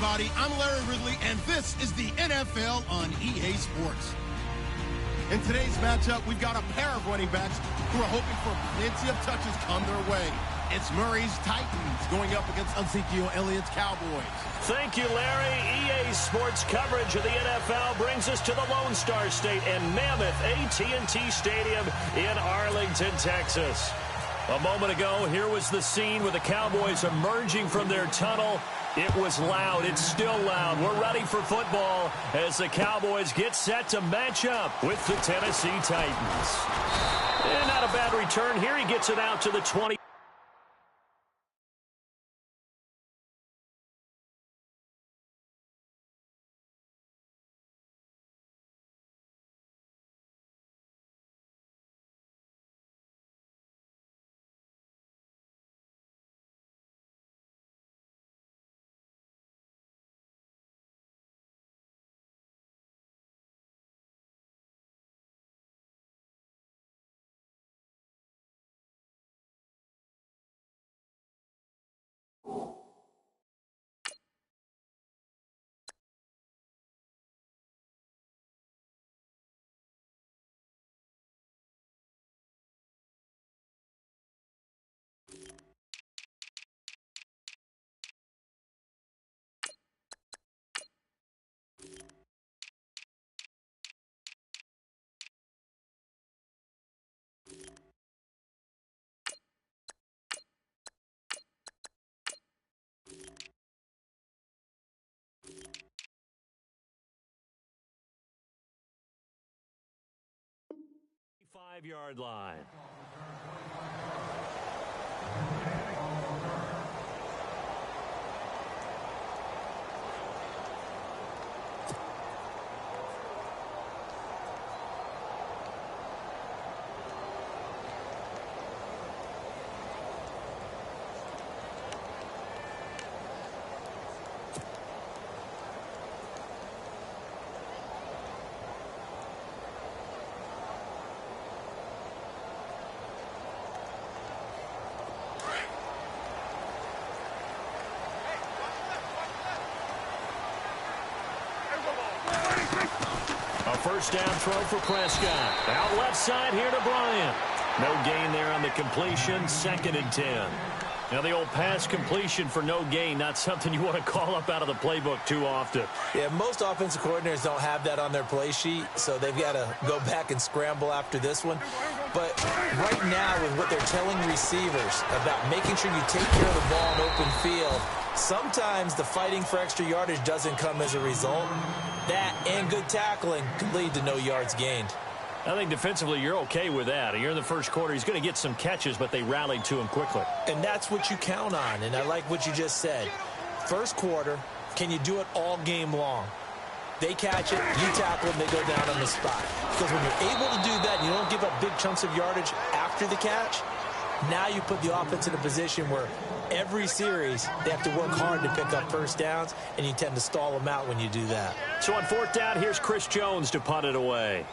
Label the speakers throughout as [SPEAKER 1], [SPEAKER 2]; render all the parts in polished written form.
[SPEAKER 1] everybody. I'm Larry Ridley, and this is the NFL on EA Sports. In today's matchup, we've got a pair of running backs who are hoping for plenty of touches come their way. It's Murray's Titans going up against Ezekiel Elliott's Cowboys.
[SPEAKER 2] Thank you, Larry. EA Sports coverage of the NFL brings us to the Lone Star State and Mammoth AT&T Stadium in Arlington, Texas. A moment ago, here was the scene with the Cowboys emerging from their tunnel. It was loud. It's still loud. We're ready for football as the Cowboys get set to match up with the Tennessee Titans. And not a bad return here. He gets it out to the 20. Five-yard line. First down throw for Prescott. Out left side here to Bryant. No gain there on the completion. 2nd and 10. Now the old pass completion for no gain, not something you want to call up out of the playbook too often.
[SPEAKER 3] Yeah, most offensive coordinators don't have that on their play sheet, so they've got to go back and scramble after this one. But right now, with what they're telling receivers about making sure you take care of the ball in open field, sometimes the fighting for extra yardage doesn't come as a result. That and good tackling can lead to no yards gained.
[SPEAKER 2] I think defensively you're okay with that. You're in the first quarter. He's going to get some catches, but they rallied to him quickly.
[SPEAKER 3] And that's what you count on, and I like what you just said. First quarter, can you do it all game long? They catch it, you tackle them, they go down on the spot. Because when you're able to do that and you don't give up big chunks of yardage after the catch, now you put the offense in a position where every series they have to work hard to pick up first downs, and you tend to stall them out when you do that.
[SPEAKER 2] So on 4th down, here's Chris Jones to punt it away.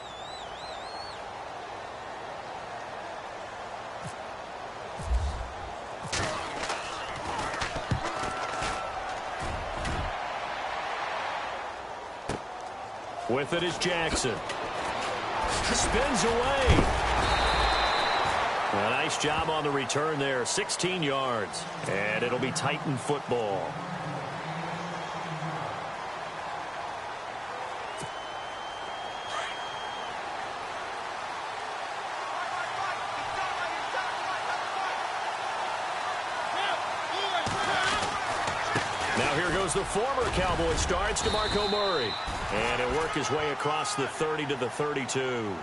[SPEAKER 2] With it is Jackson. Spins away. A nice job on the return there. 16 yards. And it'll be Titan football. Now here goes the former Cowboy star. It's DeMarco Murray. And he'll work his way across the 30 to the 32.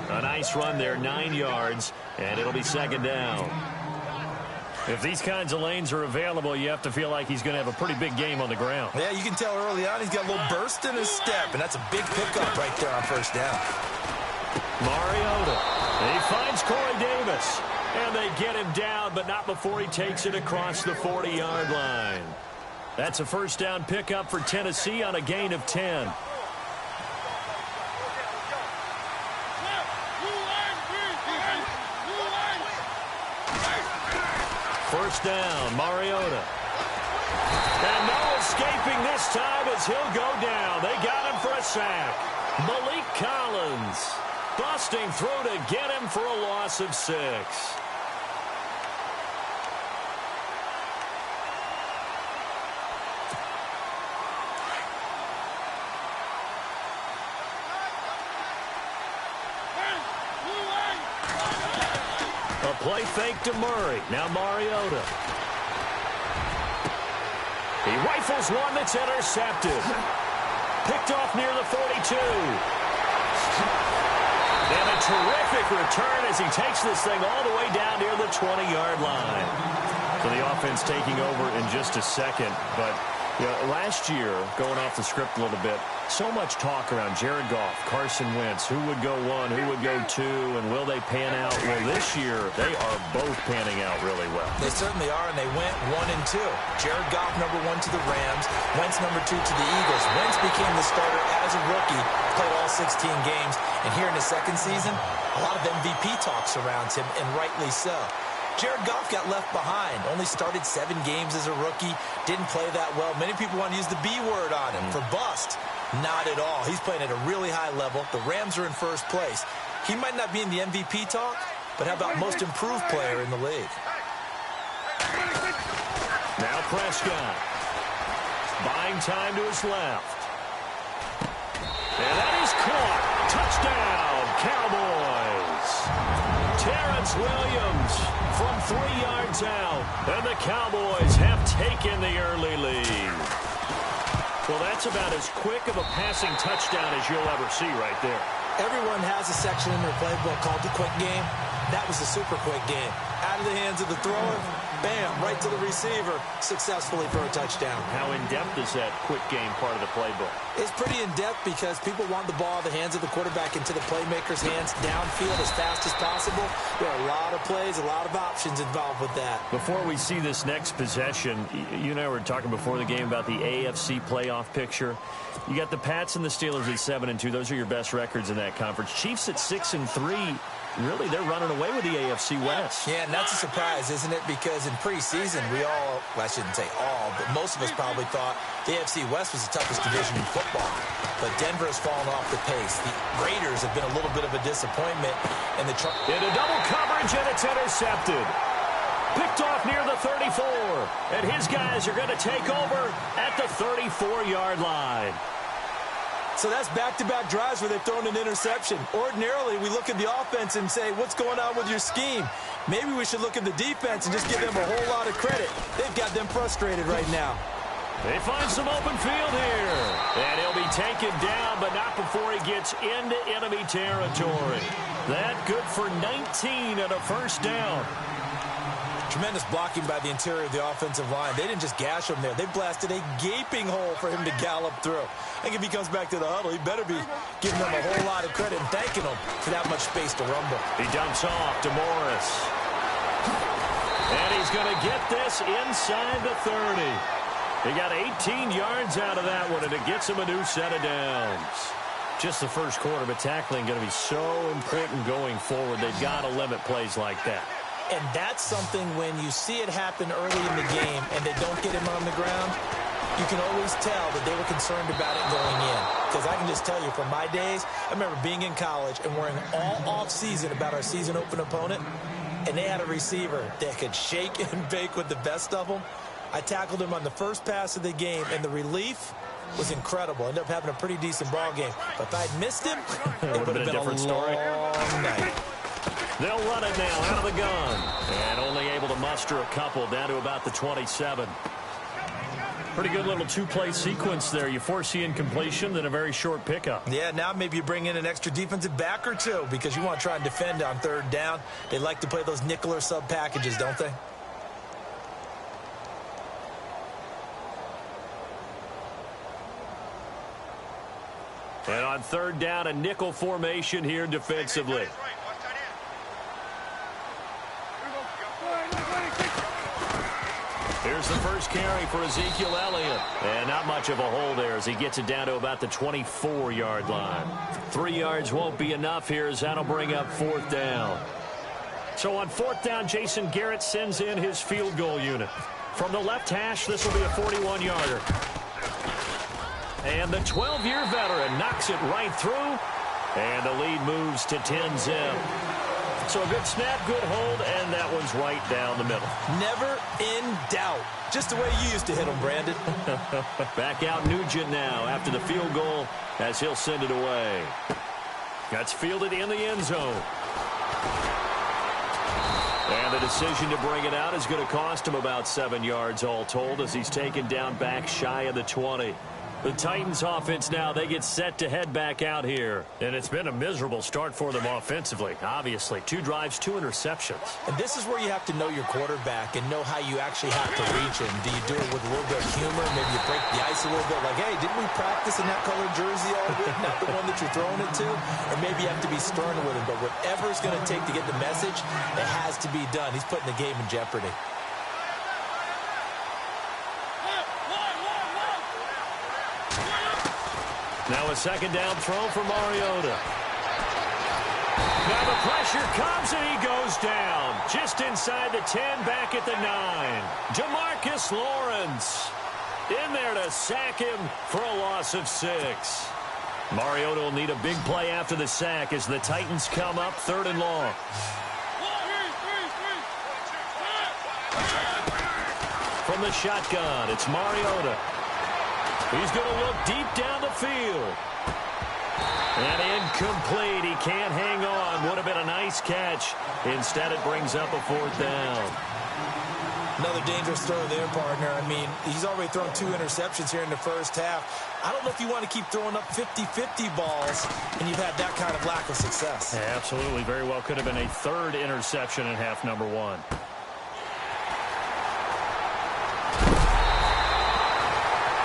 [SPEAKER 2] A nice run there, 9 yards, and it'll be 2nd down. If these kinds of lanes are available, you have to feel like he's going to have a pretty big game on the ground.
[SPEAKER 3] Yeah, you can tell early on he's got a little burst in his step, and that's a big pickup right there on first down.
[SPEAKER 2] Mariota. He finds Corey Davis, and they get him down, but not before he takes it across the 40-yard line. That's a first down pickup for Tennessee on a gain of 10. First down, Mariota. And no escaping this time as he'll go down. They got him for a sack. Malik Collins busting through to get him for a loss of 6. A play fake to Murray. Now Mariota. He rifles one that's intercepted. Picked off near the 42. And a terrific return as he takes this thing all the way down near the 20-yard line. So the offense taking over in just a second. But you know, last year, going off the script a little bit, so much talk around Jared Goff, Carson Wentz, who would go 1, who would go 2, and will they pan out? Well, this year, they are both panning out really well.
[SPEAKER 3] They certainly are, and they went 1 and 2. Jared Goff, number 1 to the Rams. Wentz, number 2 to the Eagles. Wentz became the starter as a rookie, played all 16 games. And here in the second season, a lot of MVP talk surrounds him, and rightly so. Jared Goff got left behind, only started 7 games as a rookie, didn't play that well. Many people want to use the B word on him for bust. Not at all. He's playing at a really high level. The Rams are in first place. He might not be in the MVP talk, but how about most improved player in the league?
[SPEAKER 2] Now Prescott. Buying time to his left. And that is caught. Touchdown, Cowboys. Terrence Williams from 3 yards out. And the Cowboys have taken the early lead. Well, that's about as quick of a passing touchdown as you'll ever see right there.
[SPEAKER 3] Everyone has a section in their playbook called the quick game. That was a super quick game. Out of the hands of the thrower, bam, right to the receiver, successfully for a touchdown.
[SPEAKER 2] How in-depth is that quick game part of the playbook?
[SPEAKER 3] It's pretty in-depth because people want the ball in the hands of the quarterback into the playmaker's hands downfield as fast as possible. There are a lot of plays, a lot of options involved with that.
[SPEAKER 2] Before we see this next possession, you and I were talking before the game about the AFC playoff picture. You got the Pats and the Steelers at 7-2. Those are your best records in that conference. Chiefs at 6-3. Really, they're running away with the AFC West.
[SPEAKER 3] Yeah, and that's a surprise, isn't it? Because in preseason, we all, well, I shouldn't say all, but most of us probably thought the AFC West was the toughest division in football. But Denver has fallen off the pace. The Raiders have been a little bit of a disappointment. And
[SPEAKER 2] into double coverage, and it's intercepted. Picked off near the 34. And his guys are going to take over at the 34-yard line.
[SPEAKER 3] So that's back-to-back drives where they've thrown an interception. Ordinarily, we look at the offense and say, what's going on with your scheme? Maybe we should look at the defense and just give them a whole lot of credit. They've got them frustrated right now.
[SPEAKER 2] They find some open field here. And he'll be taken down, but not before he gets into enemy territory. That good for 19 and a first down.
[SPEAKER 3] Tremendous blocking by the interior of the offensive line. They didn't just gash him there. They blasted a gaping hole for him to gallop through. I think if he comes back to the huddle, he better be giving them a whole lot of credit and thanking them for that much space to rumble.
[SPEAKER 2] He dumps off to Morris. And he's going to get this inside the 30. He got 18 yards out of that one, and it gets him a new set of downs. Just the first quarter, but tackling going to be so important going forward. They've got to limit plays like that.
[SPEAKER 3] And that's something when you see it happen early in the game and they don't get him on the ground, you can always tell that they were concerned about it going in. Because I can just tell you from my days, I remember being in college and worrying all off-season about our season open opponent, and they had a receiver that could shake and bake with the best of them. I tackled him on the first pass of the game, and the relief was incredible. Ended up having a pretty decent ball game. But if I'd missed him, it would have been a long night.
[SPEAKER 2] They'll run it now out of the gun. And only able to muster a couple down to about the 27. Pretty good little two-play sequence there. You force the incompletion, then a very short pickup.
[SPEAKER 3] Yeah, now maybe you bring in an extra defensive back or two because you want to try and defend on third down. They like to play those nickel or sub packages, don't they?
[SPEAKER 2] And on third down, a nickel formation here defensively. Here's the first carry for Ezekiel Elliott. And not much of a hole there as he gets it down to about the 24-yard line. 3 yards won't be enough here as that'll bring up fourth down. So on fourth down, Jason Garrett sends in his field goal unit. From the left hash, this will be a 41-yarder. And the 12-year veteran knocks it right through. And the lead moves to 10-zip. So a good snap, good hold, and that one's right down the middle. Never in doubt. Just the way you used to hit them, Brandon. Back out Nugent now after the field goal as he'll send it away. That's fielded in the end zone. And the decision to bring it out is going to cost him about 7 yards all told as he's taken down back shy of the 20. The Titans offense now, they get set to head back out here. And it's been a miserable start for them offensively, obviously. 2 drives, 2 interceptions. And this is where you have to know your quarterback and know how you actually have to reach him. Do you do it with a little bit of humor? Maybe you break the ice a little bit like, hey, didn't we practice in that colored jersey all week? Not the one that you're throwing it to? Or maybe you have to be stern with him. But whatever it's going to take to get the message, it has to be done. He's putting the game in jeopardy. Now a second down throw for Mariota. Now the pressure comes and he goes down. Just inside the 10, back at the 9. Jamarcus Lawrence in there to sack him for a loss of 6. Mariota will need a big play after the sack as the Titans come up 3rd and long. From the shotgun, it's Mariota. He's going to look deep down the field. And incomplete. He can't hang on. Would have been a nice catch. Instead, it brings up a 4th down. Another dangerous throw there, partner. I mean, he's already thrown 2 interceptions here in the first half. I don't know if you want to keep throwing up 50-50 balls, and you've had that kind of lack of success. Yeah, absolutely. Very well could have been a 3rd interception in half number 1.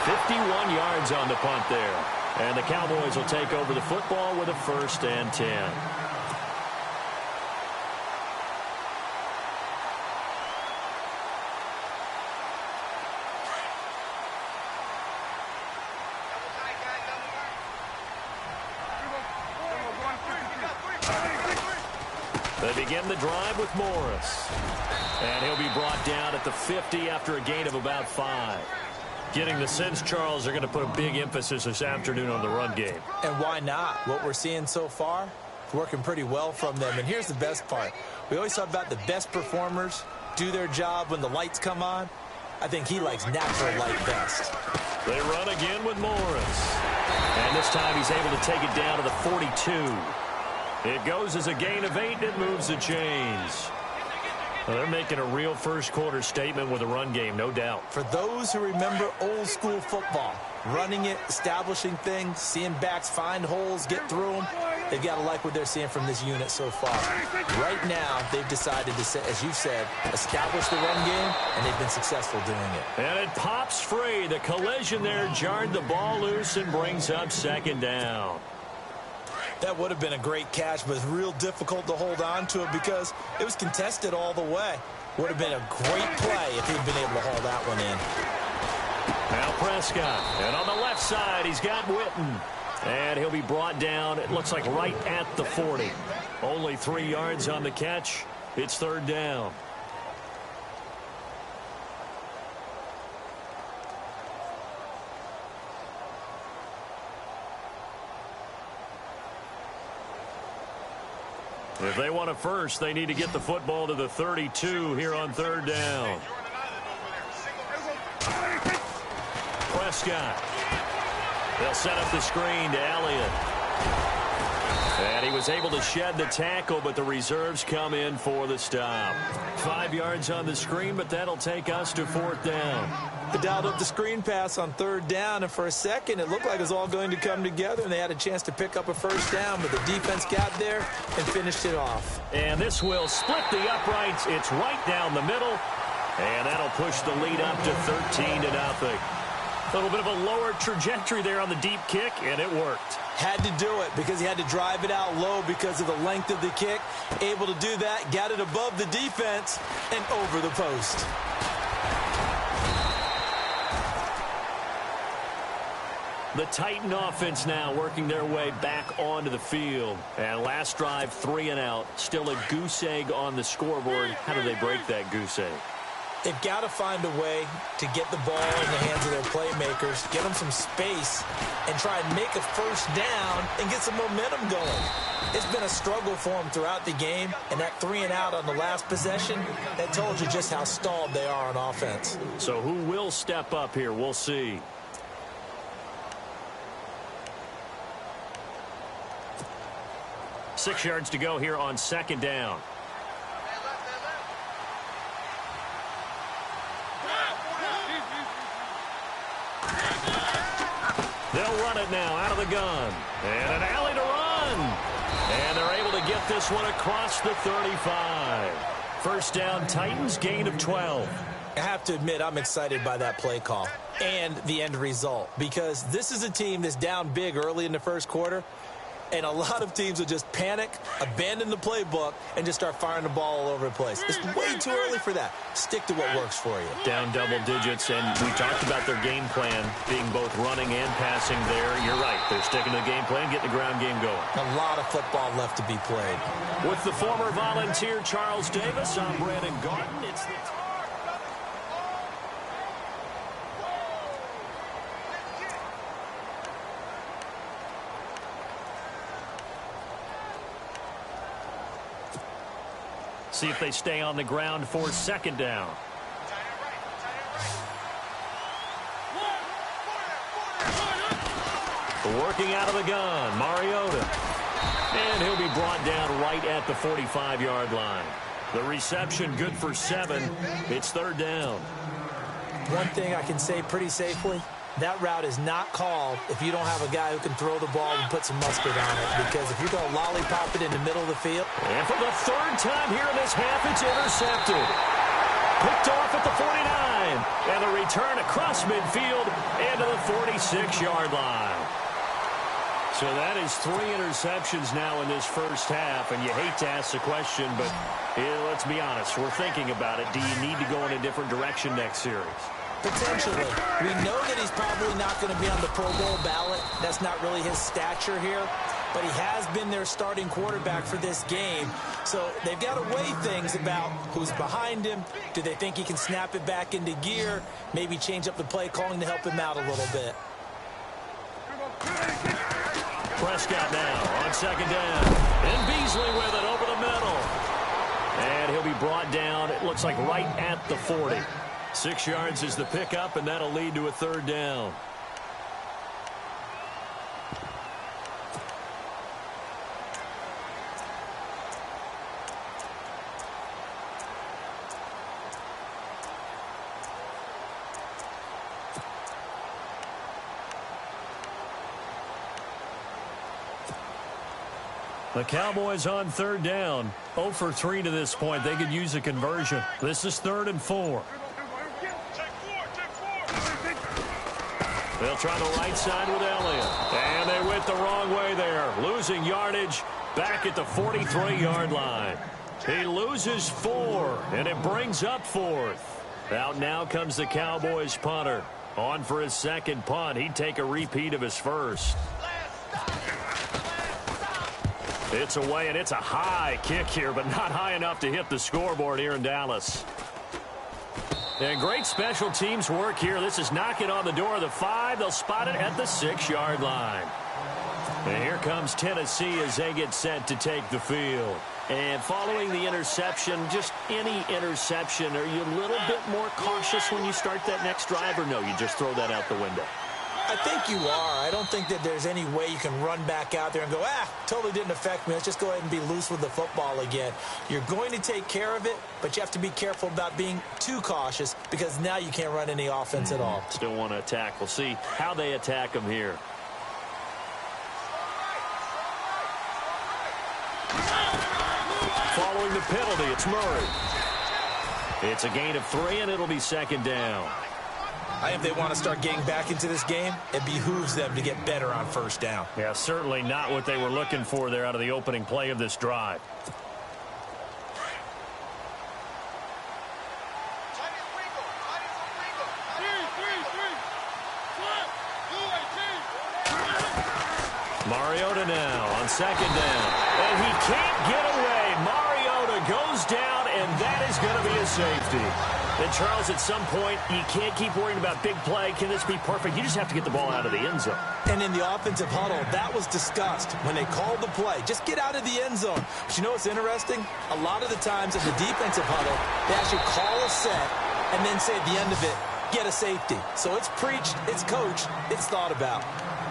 [SPEAKER 2] 51 yards on the punt there. And the Cowboys will take over the football with a 1st and 10. They begin the drive with Morris. And he'll be brought down at the 50 after a gain of about 5. Getting the sense, Charles, they're going to put a big emphasis this afternoon on the run game. And why not? What we're seeing so far, it's working pretty well from them. And here's the best part. We always talk about the best performers do their job when the lights come on. I think he likes natural light best. They run again with Morris. And this time he's able to take it down to the 42. It goes as a gain of 8 and it moves the chains. Well, they're making a real first-quarter statement with a run game, no doubt. For those who remember old-school football, running it, establishing things, seeing backs find holes, get through them, they've got to like what they're seeing from this unit so far. Right now, they've decided to, as you said, establish the run game, and they've been successful doing it. And it pops free. The collision there jarred the ball loose and brings up 2nd down. That would have been a great catch, but it's real difficult to hold on to it because it was contested all the way. Would have been a great play if he'd been able to haul that one in. Now Prescott, and on the left side, he's got Witten. And he'll be brought down, it looks like right at the 40. Only 3 yards on the catch. It's 3rd down. If they want a first, they need to get the football to the 32 here on 3rd down. Prescott. They'll set up the screen to Elliott. And he was able to shed the tackle, but the reserves come in for the stop. 5 yards on the screen, but that'll take us to 4th down. They dialed up the screen pass on 3rd down, and for a second it looked like it was all going to come together, and they had a chance to pick up a 1st down, but the defense got there and finished it off. And this will split the uprights. It's right down the middle, and that'll push the lead up to 13-0. A little bit of a lower trajectory there on the deep kick, and it worked. Had to do it because he had to drive it out low because of the length of the kick. Able to do that, got it above the defense, and over the post. The Titan offense now working their way back onto the field. And last drive, 3 and out. Still a goose egg on the scoreboard. How do they break that goose egg?
[SPEAKER 3] They've got to find a way to get the ball in the hands of their playmakers, get them some space, and try and make a first down and get some momentum going. It's been a struggle for them throughout the game, and that 3-and-out on the last possession, that told you just how stalled they are on offense.
[SPEAKER 2] So who will step up here? We'll see. Six yards to go here on second down. They'll run it now out of the gun. And an alley to run. And they're able to get this one across the 35. First down, Titans, gain of 12.
[SPEAKER 3] I have to admit, I'm excited by that play call and the end result, because this is a team that's down big early in the first quarter, and a lot of teams will just panic, abandon the playbook, and just start firing the ball all over the place. It's way too early for that. Stick to what works for you.
[SPEAKER 2] Down double digits, and we talked about their game plan being both running and passing there. You're right. They're sticking to the game plan, getting the ground game going.
[SPEAKER 3] A lot of football left to be played.
[SPEAKER 2] With the former Volunteer Charles Davis, I'm Brandon Garden. It's the see if they stay on the ground for second down. Working out of the gun, Mariota. And he'll be brought down right at the 45-yard line. The reception good for 7. It's third down.
[SPEAKER 3] One thing I can say pretty safely, that route is not called if you don't have a guy who can throw the ball and put some mustard on it. Because if you're going to lollipop it in the middle of the field.
[SPEAKER 2] And for the third time here in this half, it's intercepted. Picked off at the 49. And the return across midfield and to the 46-yard line. So that is 3 interceptions now in this first half. And you hate to ask the question, but let's be honest. We're thinking about it. Do you need to go in a different direction next series?
[SPEAKER 3] Potentially. We know that he's probably not going to be on the Pro Bowl ballot. That's not really his stature here. But he has been their starting quarterback for this game. So they've got to weigh things about who's behind him. Do they think he can snap it back into gear? Maybe change up the play calling to help him out a little bit.
[SPEAKER 2] Prescott now on second down. And Beasley with it over the middle. And he'll be brought down, it looks like right at the 40. 6 yards is the pickup, and that'll lead to a third down. The Cowboys on third down. 0 for 3 to this point. They could use a conversion. This is 3rd and 4. They'll try the right side with Elliott. And they went the wrong way there. Losing yardage back at the 43-yard line. He loses 4, and it brings up 4th. Out now comes the Cowboys punter. On for his second punt. He'd take a repeat of his first. It's away, and it's a high kick here, but not high enough to hit the scoreboard here in Dallas. And great special teams work here. This is knocking on the door of the 5. They'll spot it at the 6-yard line. And here comes Tennessee as they get set to take the field. And following the interception, just any interception, are you a little bit more cautious when you start that next drive, or no, you just throw that out the window?
[SPEAKER 3] I think you are. I don't think that there's any way you can run back out there and go, totally didn't affect me. Let's just go ahead and be loose with the football again. You're going to take care of it, but you have to be careful about being too cautious because now you can't run any offense at all.
[SPEAKER 2] Still want to attack. We'll see how they attack them here. Following the penalty, it's Murray. It's a gain of 3, and it'll be second down.
[SPEAKER 3] I think if they want to start getting back into this game, it behooves them to get better on first down.
[SPEAKER 2] Yeah, certainly not what they were looking for there out of the opening play of this drive. Mariota now on second down. And he can't get away. Mariota goes down, and that is going to be a safety. And, Charles, at some point, you can't keep worrying about big play. Can this be perfect? You just have to get the ball out of the end zone.
[SPEAKER 3] And in the offensive huddle, that was discussed when they called the play. Just get out of the end zone. But you know what's interesting? A lot of the times in the defensive huddle, they actually call a set and then say at the end of it, get a safety. So it's preached, it's coached, it's thought about.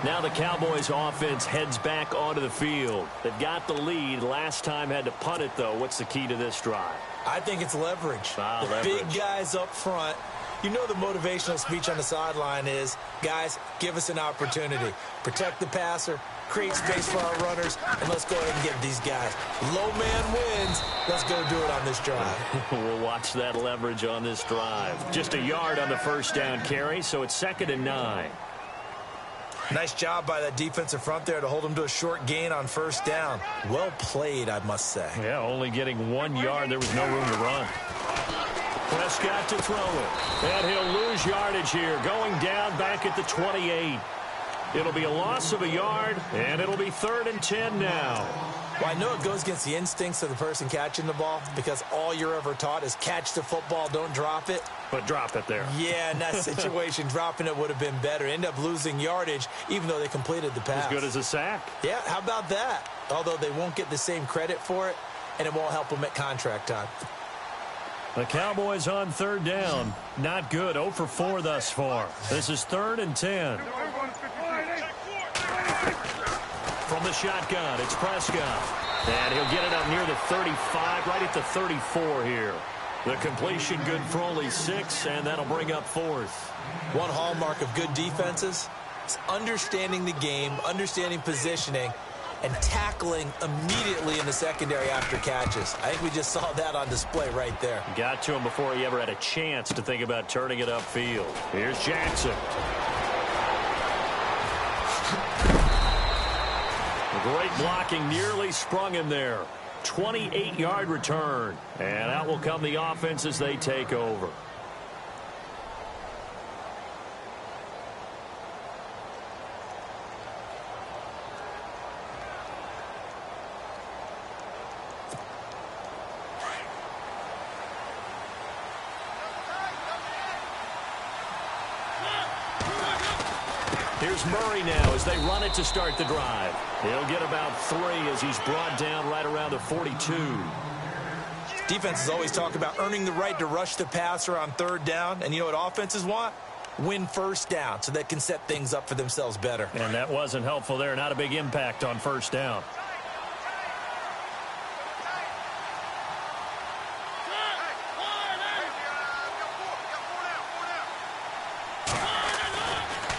[SPEAKER 2] Now the Cowboys offense heads back onto the field. They've got the lead. Last time had to punt it, though. What's the key to this drive?
[SPEAKER 3] I think it's leverage. The big guys up front. You know the motivational speech on the sideline is, guys, give us an opportunity. Protect the passer, create space for our runners, and let's go ahead and get these guys. Low man wins. Let's go do it on this drive.
[SPEAKER 2] We'll watch that leverage on this drive. Just a yard on the first down carry, so it's 2nd and 9.
[SPEAKER 3] Nice job by that defensive front there to hold them to a short gain on first down. Well played, I must say.
[SPEAKER 2] Yeah, only getting 1 yard. There was no room to run. Prescott to throw it. And he'll lose yardage here, going down back at the 28. It'll be a loss of a yard, and it'll be 3rd and 10 now.
[SPEAKER 3] Well, I know it goes against the instincts of the person catching the ball because all you're ever taught is catch the football, don't drop it.
[SPEAKER 2] But drop it there.
[SPEAKER 3] Yeah, in that situation, dropping it would have been better. End up losing yardage, even though they completed the pass.
[SPEAKER 2] As good as a sack.
[SPEAKER 3] Yeah, how about that? Although they won't get the same credit for it, and it won't help them at contract time.
[SPEAKER 2] The Cowboys on 3rd down. Not good. 0 for 4 thus far. This is 3rd and 10. From the shotgun, it's Prescott. And he'll get it up near the 35, right at the 34 here. The completion good for only 6, and that'll bring up 4th.
[SPEAKER 3] One hallmark of good defenses is understanding the game, understanding positioning, and tackling immediately in the secondary after catches. I think we just saw that on display right there.
[SPEAKER 2] Got to him before he ever had a chance to think about turning it upfield. Here's Jackson. Great blocking, nearly sprung him there. 28-yard return. And out will come the offense as they take over. Here's Murray now as they run it to start the drive. He'll get about 3 as he's brought down right around the 42.
[SPEAKER 3] Defenses always talk about earning the right to rush the passer on 3rd down. And you know what offenses want? Win first down so they can set things up for themselves better.
[SPEAKER 2] And that wasn't helpful there. Not a big impact on first down.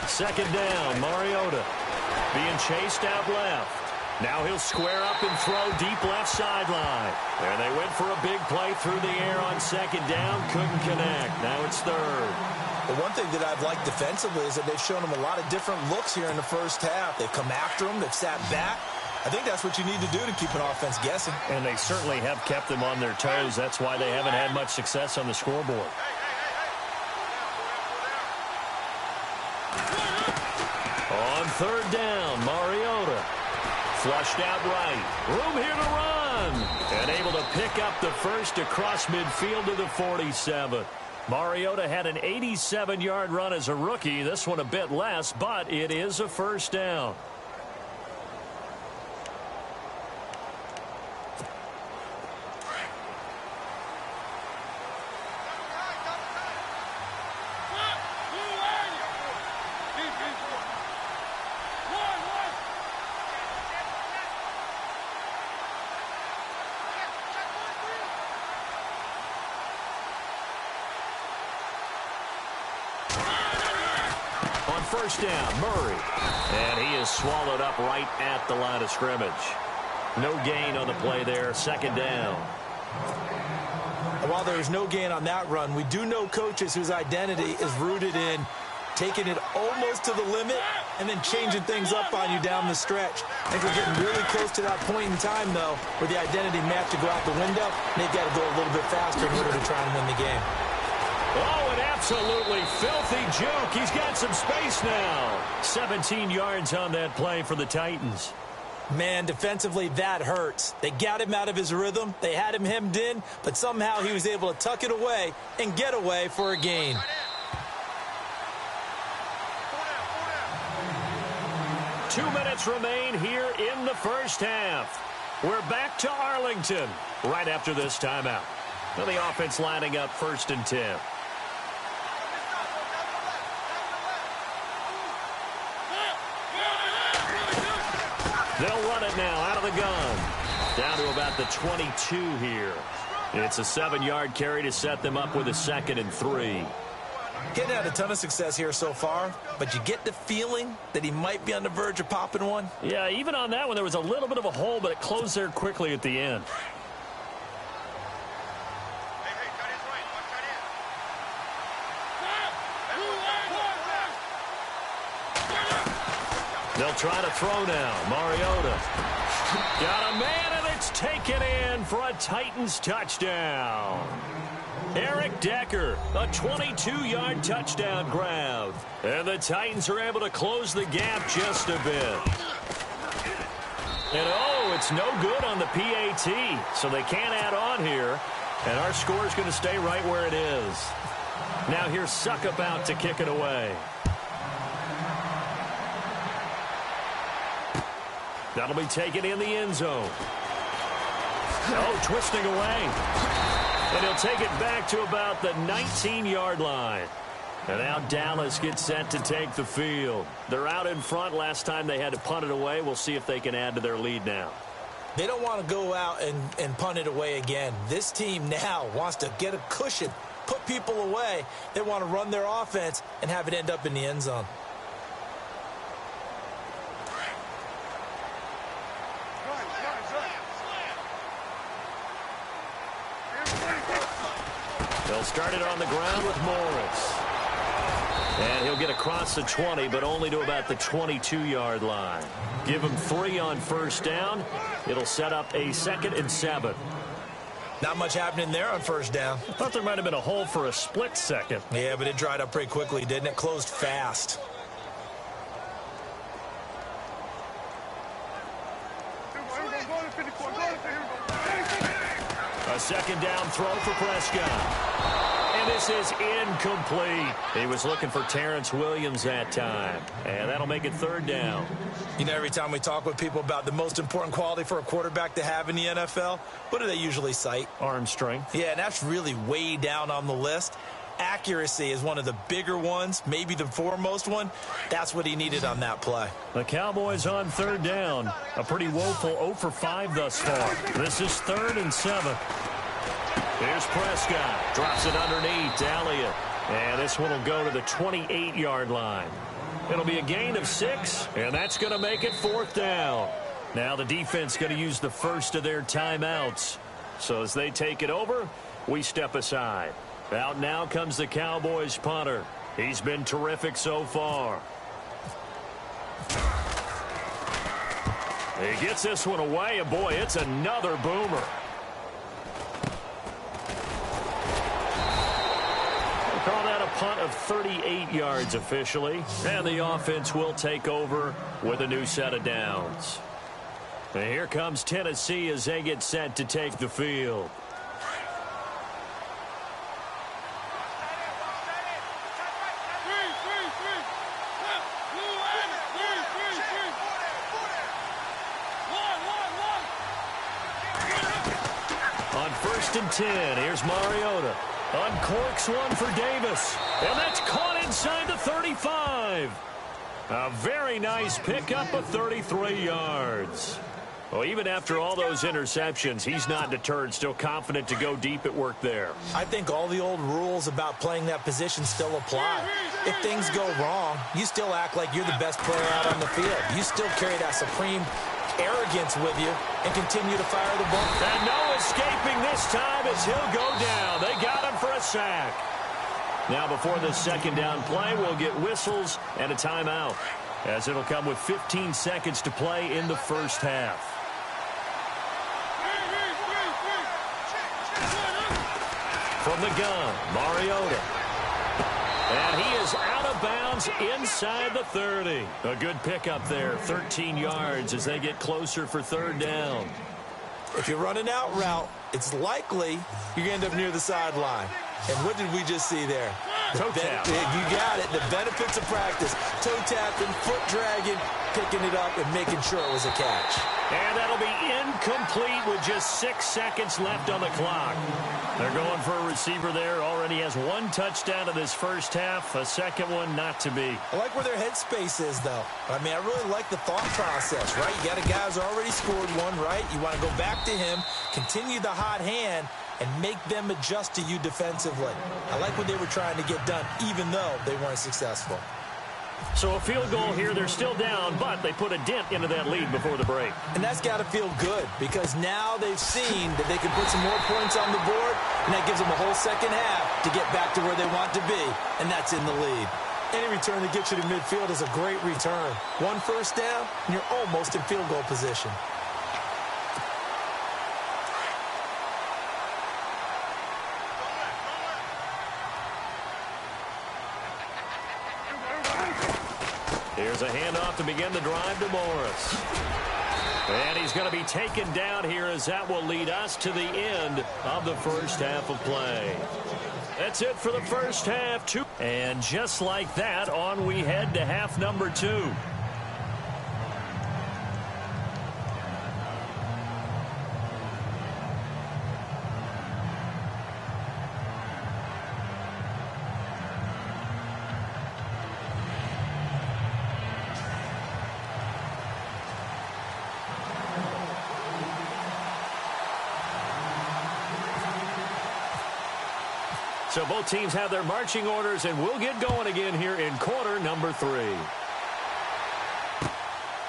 [SPEAKER 2] Second down, Mariota being chased out left. Now he'll square up and throw deep left sideline. And they went for a big play through the air on 2nd down. Couldn't connect. Now it's 3rd.
[SPEAKER 3] The one thing that I've liked defensively is that they've shown them a lot of different looks here in the first half. They've come after them. They've sat back. I think that's what you need to do to keep an offense guessing.
[SPEAKER 2] And they certainly have kept them on their toes. That's why they haven't had much success on the scoreboard. On 3rd down, Mariota. Flushed out right. Room here to run. And able to pick up the first across midfield to the 47. Mariota had an 87-yard run as a rookie. This one a bit less, but it is a first down. First down, Murray. And he is swallowed up right at the line of scrimmage. No gain on the play there. 2nd down.
[SPEAKER 3] While there is no gain on that run, we do know coaches whose identity is rooted in taking it almost to the limit and then changing things up on you down the stretch. I think we're getting really close to that point in time, though, where the identity match to go out the window, and they've got to go a little bit faster in order to try and win the game.
[SPEAKER 2] Oh, an absolutely filthy juke. He's got some space now. 17 yards on that play for the Titans.
[SPEAKER 3] Man, defensively, that hurts. They got him out of his rhythm. They had him hemmed in, but somehow he was able to tuck it away and get away for a gain.
[SPEAKER 2] Two minutes remain here in the first half. We're back to Arlington right after this timeout. Well, the offense lining up 1st and 10. They'll run it now out of the gun. Down to about the 22 here. It's a 7-yard carry to set them up with a 2nd and 3.
[SPEAKER 3] Getting had a ton of success here so far, but you get the feeling that he might be on the verge of popping one.
[SPEAKER 2] Yeah, even on that one, there was a little bit of a hole, but it closed there quickly at the end. They'll try to throw now. Mariota. Got a man, and it's taken in for a Titans touchdown. Eric Decker, a 22-yard touchdown grab. And the Titans are able to close the gap just a bit. And, oh, it's no good on the PAT, so they can't add on here. And our score is going to stay right where it is. Now here's Suckup out to kick it away. That'll be taken in the end zone. Oh, twisting away. And he'll take it back to about the 19-yard line. And now Dallas gets set to take the field. They're out in front. Last time they had to punt it away. We'll see if they can add to their lead now.
[SPEAKER 3] They don't want to go out and punt it away again. This team now wants to get a cushion, put people away. They want to run their offense and have it end up in the end zone.
[SPEAKER 2] They'll start it on the ground with Morris. And he'll get across the 20, but only to about the 22-yard line. Give him 3 on first down. It'll set up a 2nd and 7.
[SPEAKER 3] Not much happening there on first down.
[SPEAKER 2] I thought there might have been a hole for a split second.
[SPEAKER 3] Yeah, but it dried up pretty quickly, didn't it? Closed fast.
[SPEAKER 2] A 2nd down throw for Prescott. And this is incomplete. He was looking for Terrence Williams that time. And that'll make it 3rd down.
[SPEAKER 3] You know, every time we talk with people about the most important quality for a quarterback to have in the NFL, what do they usually cite?
[SPEAKER 2] Arm strength.
[SPEAKER 3] Yeah, and that's really way down on the list. Accuracy is one of the bigger ones, maybe the foremost one. That's what he needed on that play.
[SPEAKER 2] The Cowboys on 3rd down. A pretty woeful 0 for 5 thus far. This is 3rd and 7. Here's Prescott. Drops it underneath to Elliott. And this one will go to the 28-yard line. It'll be a gain of 6, and that's going to make it 4th down. Now the defense going to use the first of their timeouts. So as they take it over, we step aside. Out now comes the Cowboys punter. He's been terrific so far. He gets this one away, and boy, it's another boomer. Call that a punt of 38 yards officially. And the offense will take over with a new set of downs. And here comes Tennessee as they get set to take the field. On 1st and 10, here's Mariota. Uncorks one for Davis. And that's caught inside the 35. A very nice pickup of 33 yards. Well, even after all those interceptions, he's not deterred, still confident to go deep at work there.
[SPEAKER 3] I think all the old rules about playing that position still apply. If things go wrong, you still act like you're the best player out on the field. You still carry that supreme arrogance with you and continue to fire the ball.
[SPEAKER 2] And no escaping this time as he'll go down. They got him for a sack. Now before the 2nd down play, we'll get whistles and a timeout, as it'll come with 15 seconds to play in the first half. From the gun, Mariota. And he is out of of bounds inside the 30. A good pickup there, 13 yards as they get closer for third down.
[SPEAKER 3] If you're running out route, it's likely you're going to end up near the sideline. And what did we just see there?
[SPEAKER 2] Toe tap.
[SPEAKER 3] You got it. The benefits of practice. Toe tapping, foot dragging, picking it up, and making sure it was a catch.
[SPEAKER 2] And that'll be incomplete with just 6 seconds left on the clock. They're going for a receiver there. Already has 1 touchdown in this first half. A second one not to be.
[SPEAKER 3] I like where their headspace is, though. I mean, I really like the thought process, right? You got a guy who's already scored one, right? You want to go back to him, continue the hot hand, and make them adjust to you defensively. I like what they were trying to get done, even though they weren't successful.
[SPEAKER 2] So a field goal here. They're still down, but they put a dent into that lead before the break.
[SPEAKER 3] And that's got to feel good because now they've seen that they can put some more points on the board, and that gives them a whole second half to get back to where they want to be, and that's in the lead. Any return that gets you to midfield is a great return. 1 first down, and you're almost in field goal position.
[SPEAKER 2] Here's a handoff to begin the drive to Morris. And he's going to be taken down here as that will lead us to the end of the first half of play. That's it for the first half. And just like that, on we head to half number 2. So both teams have their marching orders, and we'll get going again here in quarter number 3.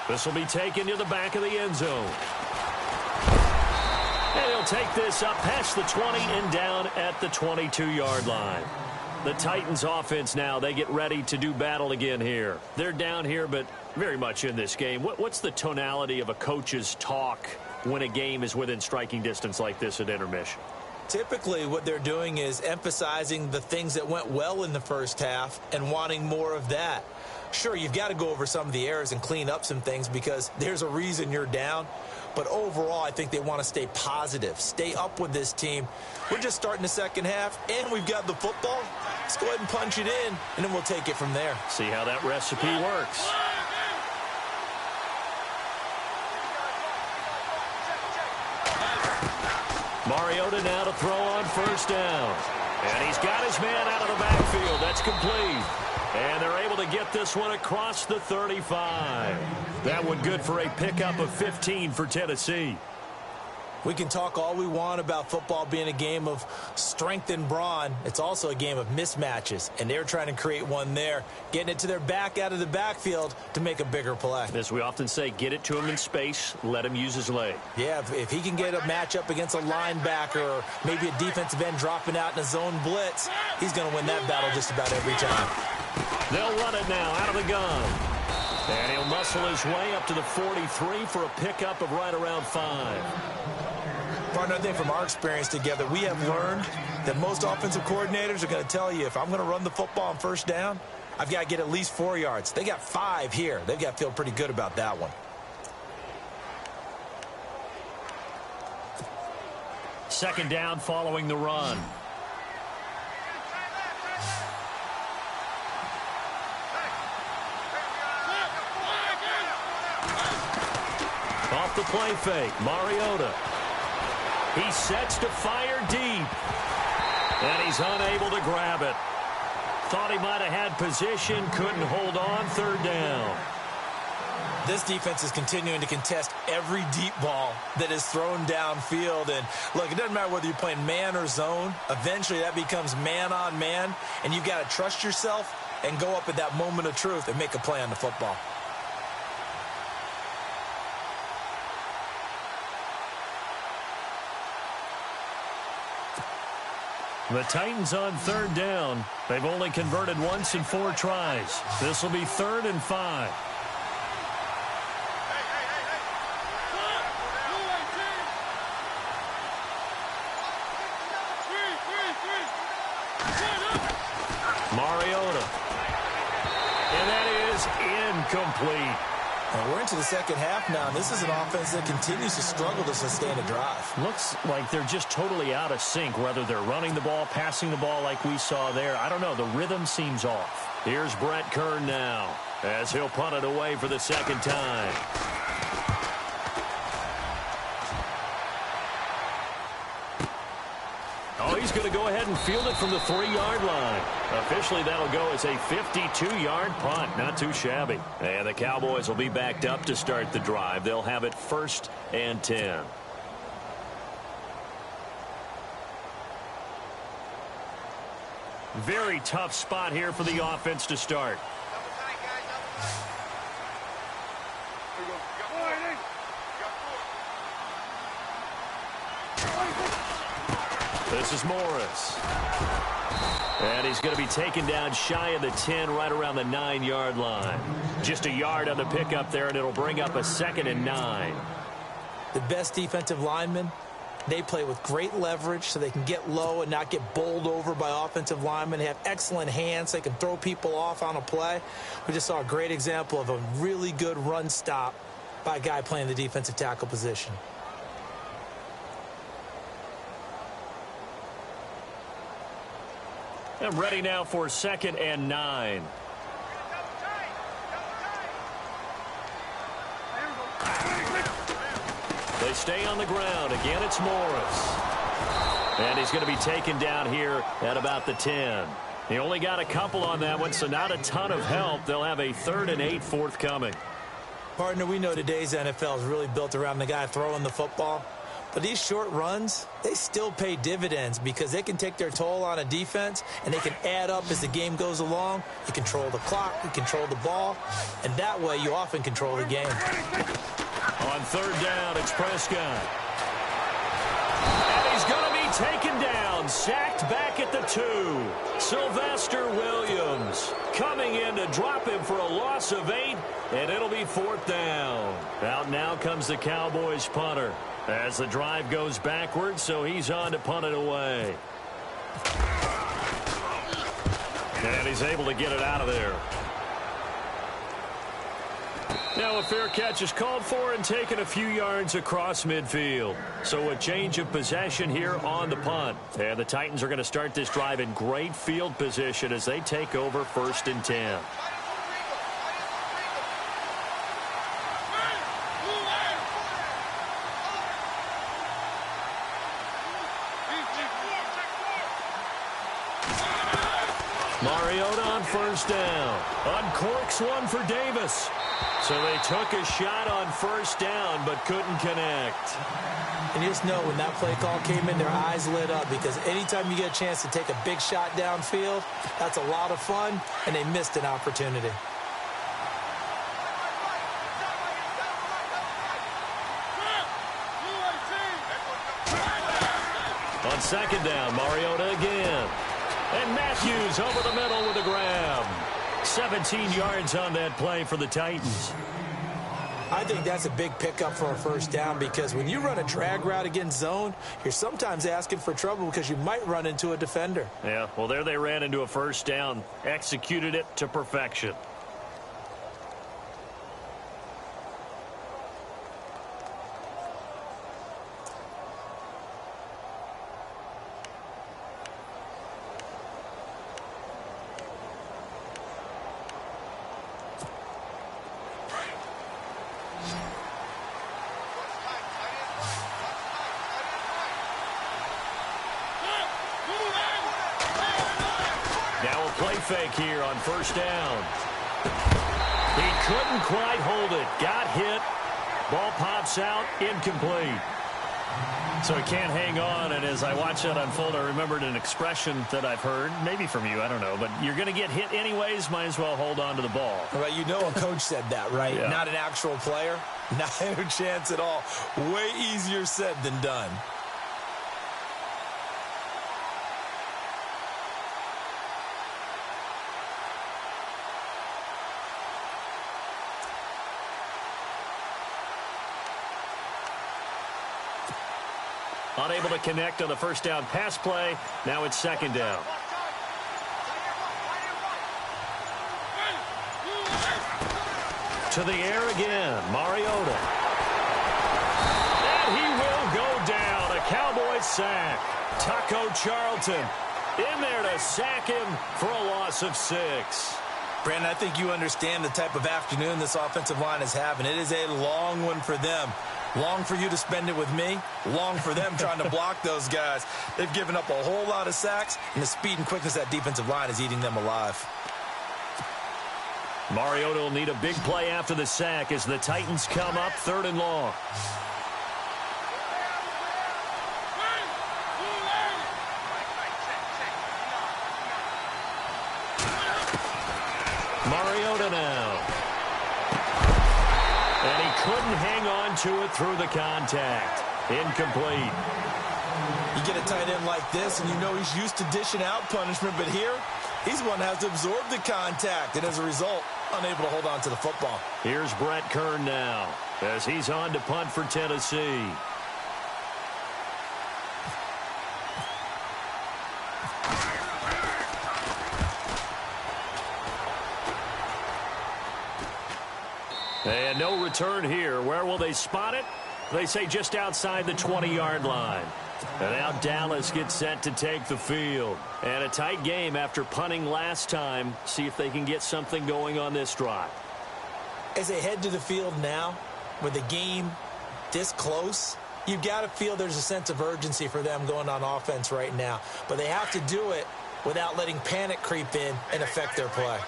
[SPEAKER 2] This will be taken to the back of the end zone. And he'll take this up past the 20 and down at the 22-yard line. The Titans offense now, they get ready to do battle again here. They're down here, but very much in this game. What's the tonality of a coach's talk when a game is within striking distance like this at intermission?
[SPEAKER 3] Typically, what they're doing is emphasizing the things that went well in the first half and wanting more of that. Sure, you've got to go over some of the errors and clean up some things because there's a reason you're down. But overall, I think they want to stay positive, stay up with this team. We're just starting the second half, and we've got the football. Let's go ahead and punch it in, and then we'll take it from there.
[SPEAKER 2] See how that recipe works. Mariota now to throw on first down. And he's got his man out of the backfield. That's complete. And they're able to get this one across the 35. That one good for a pickup of 15 for Tennessee.
[SPEAKER 3] We can talk all we want about football being a game of strength and brawn. It's also a game of mismatches, and they're trying to create one there, getting it to their back out of the backfield to make a bigger play.
[SPEAKER 2] As we often say, get it to him in space, let him use his leg.
[SPEAKER 3] Yeah, if he can get a matchup against a linebacker or maybe a defensive end dropping out in a zone blitz, he's going to win that battle just about every time.
[SPEAKER 2] They'll run it now out of the gun. And he'll muscle his way up to the 43 for a pickup of right around 5.
[SPEAKER 3] Partner, I think from our experience together, we have learned that most offensive coordinators are going to tell you, if I'm going to run the football on first down, I've got to get at least 4 yards. They got 5 here. They've got to feel pretty good about that one.
[SPEAKER 2] Second down following the run. Off the play fake, Mariota. He sets to fire deep. And he's unable to grab it. Thought he might have had position, couldn't hold on, third down.
[SPEAKER 3] This defense is continuing to contest every deep ball that is thrown downfield. And look, it doesn't matter whether you're playing man or zone. Eventually that becomes man on man. And you've got to trust yourself and go up at that moment of truth and make a play on the football.
[SPEAKER 2] The Titans on third down. They've only converted once in 4 tries. This will be 3rd and 5. Mariota. incomplete.
[SPEAKER 3] And we're into the second half now. This is an offense that continues to struggle to sustain a drive.
[SPEAKER 2] Looks like they're just totally out of sync, whether they're running the ball, passing the ball like we saw there. I don't know. The rhythm seems off. Here's Brett Kern now as he'll punt it away for the second time. Oh, he's going to go ahead and field it from the 3-yard line. Officially, that'll go as a 52-yard punt. Not too shabby. And the Cowboys will be backed up to start the drive. They'll have it 1st and 10. Very tough spot here for the offense to start. This is Morris. And he's going to be taken down shy of the 10, right around the 9-yard line. Just a yard on the pickup there, and it'll bring up a 2nd and 9.
[SPEAKER 3] The best defensive linemen, they play with great leverage so they can get low and not get bowled over by offensive linemen. They have excellent hands. They can throw people off on a play. We just saw a great example of a really good run stop by a guy playing the defensive tackle position.
[SPEAKER 2] And ready now for 2nd and 9. They stay on the ground. Again, it's Morris. And he's going to be taken down here at about the 10. He only got a couple on that one, so not a ton of help. They'll have a 3rd and 8 forthcoming.
[SPEAKER 3] Partner, we know today's NFL is really built around the guy throwing the football. But these short runs, they still pay dividends because they can take their toll on a defense and they can add up as the game goes along. You control the clock, you control the ball, and that way you often control the game.
[SPEAKER 2] On 3rd down, it's Prescott. And he's going to be taken down, sacked back at the 2. Sylvester Williams coming in to drop him for a loss of 8, and it'll be 4th down. Out now comes the Cowboys punter as the drive goes backwards, so he's on to punt it away. And he's able to get it out of there. Now a fair catch is called for and taken a few yards across midfield. So a change of possession here on the punt. And the Titans are going to start this drive in great field position as they take over 1st and 10. Mariota on 1st down. Uncorks one for Davis. So they took a shot on 1st down but couldn't connect.
[SPEAKER 3] And you just know when that play call came in, their eyes lit up because anytime you get a chance to take a big shot downfield, that's a lot of fun, and they missed an opportunity.
[SPEAKER 2] On 2nd down, Mariota again. And Matthews over the middle with a grab. 17 yards on that play for the Titans.
[SPEAKER 3] I think that's a big pickup for a 1st down because when you run a drag route against zone, you're sometimes asking for trouble because you might run into a defender.
[SPEAKER 2] Yeah, well, there they ran into a 1st down, executed it to perfection. Play fake here on 1st down. He couldn't quite hold it. Got hit. Ball pops out. Incomplete. So he can't hang on, and as I watch that unfold, I remembered an expression that I've heard, maybe from you, I don't know, but you're going to get hit anyways, might as well hold on to the ball.
[SPEAKER 3] Well, you know a coach said that, right?
[SPEAKER 2] Yeah.
[SPEAKER 3] Not an actual player. Not a chance at all. Way easier said than done.
[SPEAKER 2] Unable to connect on the 1st down pass play. Now it's 2nd down. to the air again. Mariota. And he will go down. A Cowboys sack. Taco Charlton in there to sack him for a loss of 6.
[SPEAKER 3] Brandon, I think you understand the type of afternoon this offensive line is having. It is a long one for them. Long for you to spend it with me. Long for them trying to block those guys. They've given up a whole lot of sacks, and the speed and quickness of that defensive line is eating them alive.
[SPEAKER 2] Mariota will need a big play after the sack as the Titans come up 3rd and long. Mariota now. And he couldn't hang on to it through the contact. Incomplete.
[SPEAKER 3] You get a tight end like this, and you know he's used to dishing out punishment, but here, he's the one that has to absorb the contact, and as a result, unable to hold on to the football.
[SPEAKER 2] Here's Brett Kern now as he's on to punt for Tennessee. And no return here. Where will they spot it? They say just outside the 20-yard line. And now Dallas gets set to take the field. And a tight game after punting last time. See if they can get something going on this drive.
[SPEAKER 3] As they head to the field now, with the game this close, you've got to feel there's a sense of urgency for them going on offense right now. But they have to do it without letting panic creep in and affect their play.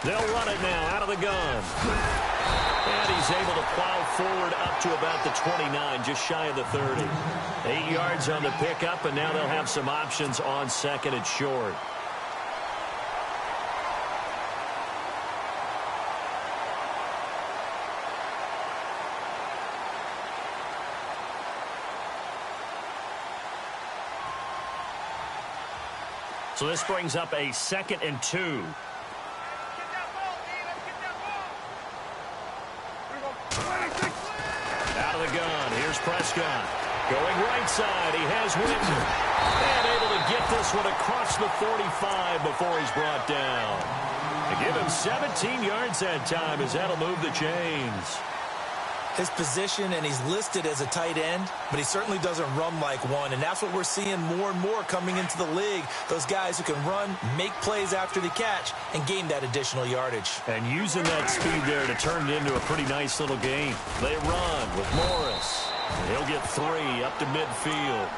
[SPEAKER 2] They'll run it now out of the gun. And he's able to plow forward up to about the 29, just shy of the 30. 8 yards on the pickup, and now they'll have some options on 2nd and short. So this brings up a 2nd and 2. Out of the gun. Here's Prescott. Going right side. He has Whitten. And able to get this one across the 45 before he's brought down. They give him 17 yards that time as that'll move the chains.
[SPEAKER 3] His position, and he's listed as a tight end, but he certainly doesn't run like one, and that's what we're seeing more and more coming into the league. Those guys who can run, make plays after the catch, and gain that additional yardage. And
[SPEAKER 2] using that speed there to turn it into a pretty nice little game. They run with Morris. And he'll get 3 up to midfield.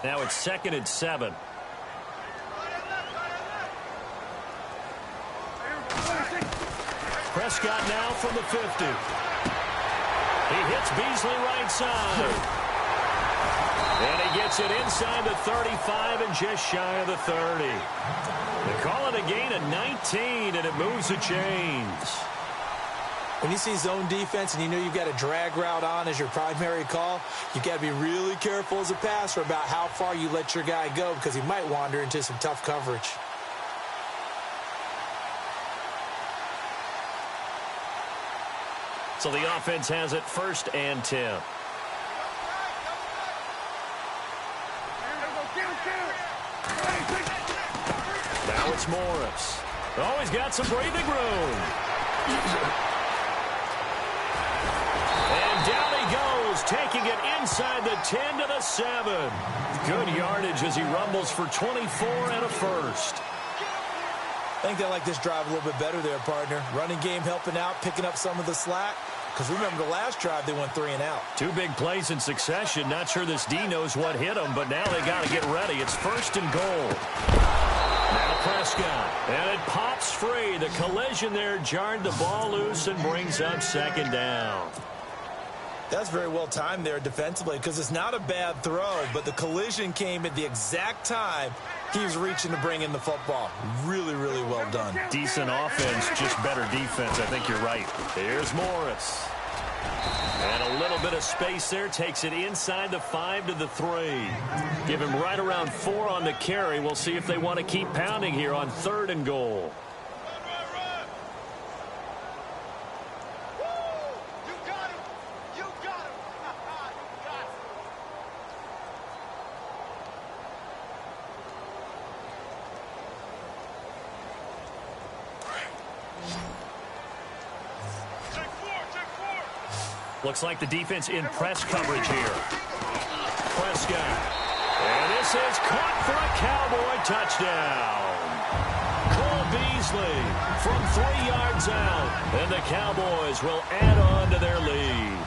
[SPEAKER 2] Now it's 2nd and 7. Prescott now from the 50. He hits Beasley right side. And he gets it inside the 35 and just shy of the 30. They call it a gain of 19, and it moves the chains.
[SPEAKER 3] When you see zone defense and you know you've got a drag route on as your primary call, you've got to be really careful as a passer about how far you let your guy go because he might wander into some tough coverage.
[SPEAKER 2] So the offense has it 1st and 10. Now it's Morris. Oh, he's got some breathing room. And down he goes, taking it inside the 10 to the 7. Good yardage as he rumbles for 24 and a first.
[SPEAKER 3] I think they like this drive a little bit better there, partner. Running game helping out, picking up some of the slack. Because remember the last drive, they went 3 and out.
[SPEAKER 2] 2 big plays in succession. Not sure this D knows what hit him, but now they got to get ready. It's 1st and goal. Now Prescott. And it pops free. The collision there jarred the ball loose and brings up 2nd down.
[SPEAKER 3] That's very well timed there defensively because it's not a bad throw, but the collision came at the exact time he was reaching to bring in the football. Really, really well done.
[SPEAKER 2] Decent offense, just better defense. I think you're right. Here's Morris. And a little bit of space there. Takes it inside the 5 to the 3. Give him right around 4 on the carry. We'll see if they want to keep pounding here on 3rd and goal. Looks like the defense in press coverage here. Prescott. And this is caught for a Cowboy touchdown. Cole Beasley from 3 yards out. And the Cowboys will add on to their lead.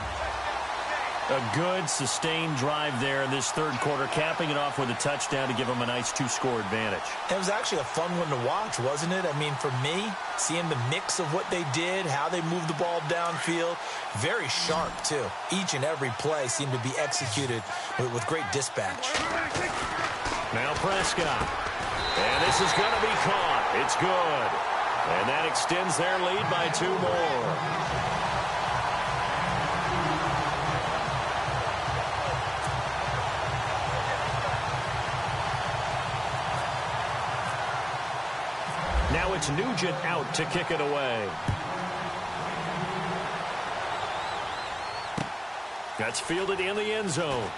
[SPEAKER 2] A good, sustained drive there in this third quarter, capping it off with a touchdown to give them a nice 2-score advantage.
[SPEAKER 3] It was actually a fun one to watch, wasn't it? I mean, for me, seeing the mix of what they did, how they moved the ball downfield, very sharp, too. Each and every play seemed to be executed with great dispatch.
[SPEAKER 2] Now Prescott. And this is going to be caught. It's good. And that extends their lead by 2 more. Now it's Nugent out to kick it away. That's fielded in the end zone.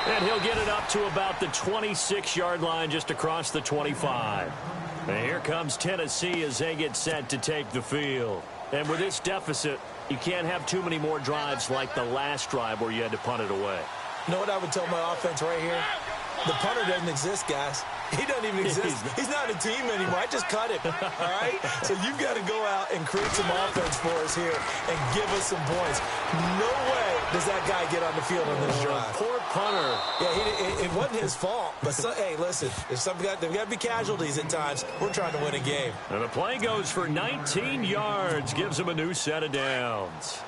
[SPEAKER 2] And he'll get it up to about the 26-yard line, just across the 25. And here comes Tennessee as they get set to take the field. And with this deficit, you can't have too many more drives like the last drive where you had to punt it away.
[SPEAKER 3] You know what I would tell my offense right here? The punter doesn't exist, guys. He doesn't even exist. He's not a team anymore. I just cut him, all right? So you've got to go out and create some offense for us here and give us some points. No way does that guy get on the field on this drive.
[SPEAKER 2] Poor punter.
[SPEAKER 3] Yeah, it wasn't his fault. But, hey, listen, there's got to be casualties at times. We're trying to win a game.
[SPEAKER 2] And the play goes for 19 yards, gives him a new set of downs.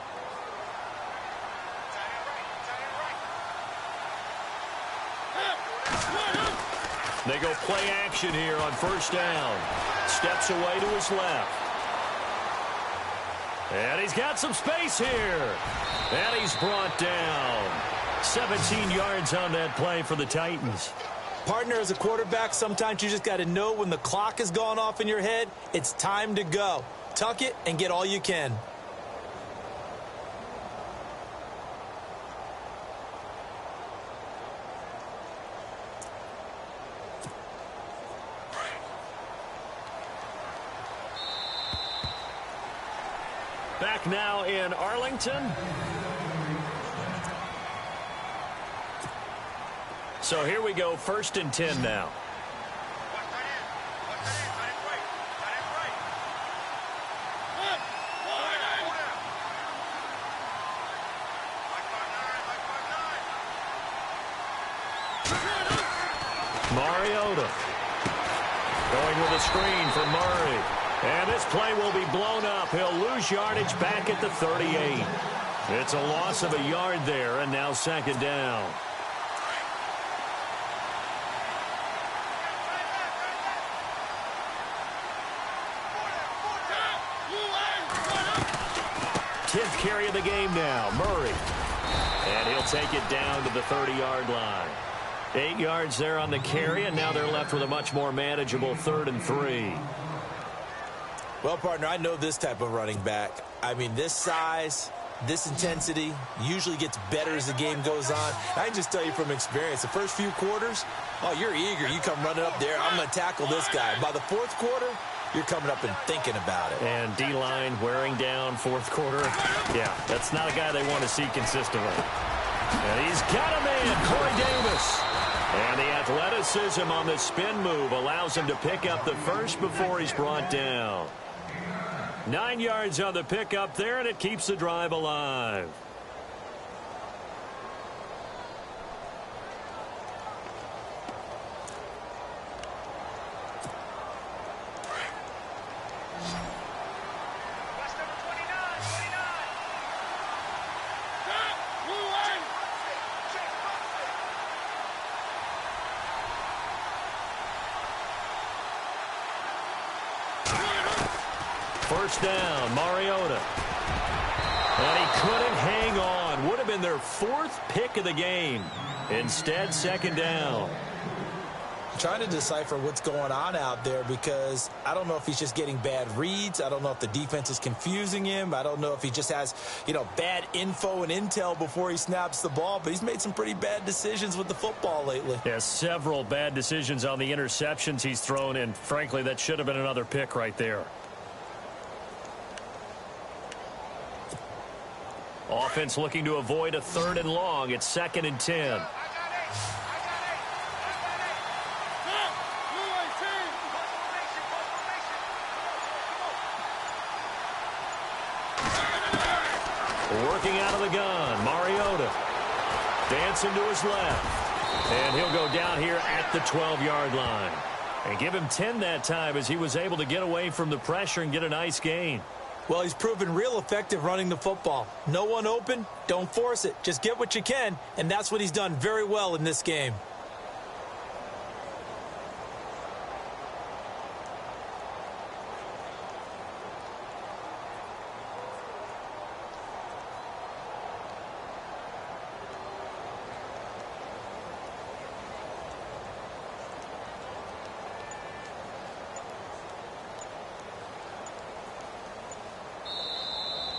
[SPEAKER 2] They go play action here on first down. Steps away to his left. And he's got some space here. And he's brought down. 17 yards on that play for the Titans.
[SPEAKER 3] Partner, as a quarterback, sometimes you just got to know when the clock has gone off in your head, it's time to go. Tuck it and get all you can.
[SPEAKER 2] Back now in Arlington. So here we go, 1st and 10 now. Mariota going with a screen for Murray. And this play will be blown up. He'll lose yardage back at the 38. It's a loss of a yard there, and now 2nd down. Tenth carry of the game now, Murray. And he'll take it down to the 30-yard line. 8 yards there on the carry, and now they're left with a much more manageable 3rd and 3.
[SPEAKER 3] Well, partner, I know this type of running back. I mean, this size, this intensity usually gets better as the game goes on. I can just tell you from experience, the first few quarters, oh, you're eager. You come running up there, I'm going to tackle this guy. By the 4th quarter, you're coming up and thinking about it.
[SPEAKER 2] And D-line wearing down 4th quarter. Yeah, that's not a guy they want to see consistently. And he's got a man, Corey Davis. And the athleticism on the spin move allows him to pick up the first before he's brought down. 9 yards on the pickup there, and it keeps the drive alive. First down, Mariota. And he couldn't hang on. Would have been their 4th pick of the game. Instead, 2nd down.
[SPEAKER 3] I'm trying to decipher what's going on out there because I don't know if he's just getting bad reads. I don't know if the defense is confusing him. I don't know if he just has, bad info and intel before he snaps the ball. But he's made some pretty bad decisions with the football lately.
[SPEAKER 2] Yeah, several bad decisions on the interceptions he's thrown, and frankly, that should have been another pick right there. Offense looking to avoid a 3rd and long. It's 2nd and 10. Working out of the gun, Mariota. Dancing to his left. And he'll go down here at the 12-yard line. And give him 10 that time as he was able to get away from the pressure and get a nice gain.
[SPEAKER 3] Well, he's proven real effective running the football. No one open, don't force it. Just get what you can, and that's what he's done very well in this game.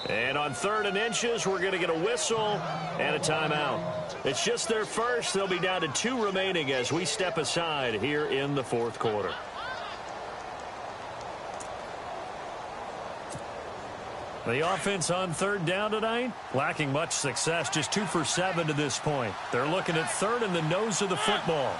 [SPEAKER 2] And on 3rd and inches, we're going to get a whistle and a timeout. It's just their first. They'll be down to 2 remaining as we step aside here in the 4th quarter. The offense on 3rd down tonight, lacking much success, just 2 for 7 to this point. They're looking at 3rd in the nose of the football.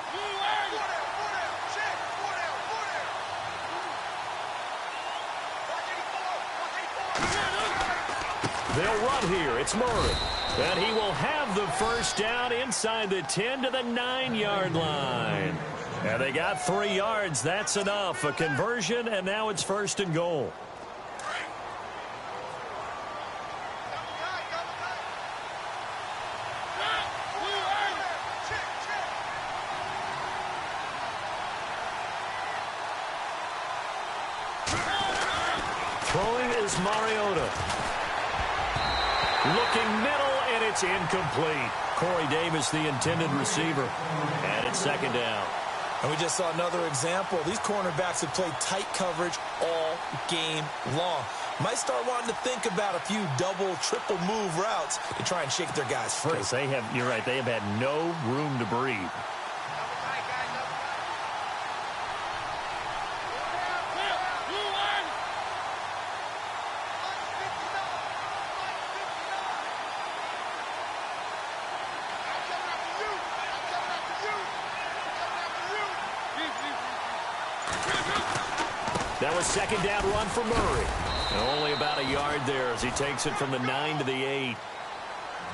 [SPEAKER 2] They'll run here. It's Murray. And he will have the first down inside the 10 to the 9-yard line. And they got 3 yards. That's enough. A conversion, and now it's 1st and goal. Throwing is Mariota. Looking middle, and it's incomplete. Corey Davis, the intended receiver. And it's 2nd down.
[SPEAKER 3] And we just saw another example. These cornerbacks have played tight coverage all game long. Might start wanting to think about a few double, triple move routes to try and shake their guys free.
[SPEAKER 2] Because they have, you're right, they have had no room to breathe. That was 2nd down run for Murray. And only about a yard there as he takes it from the 9 to the 8.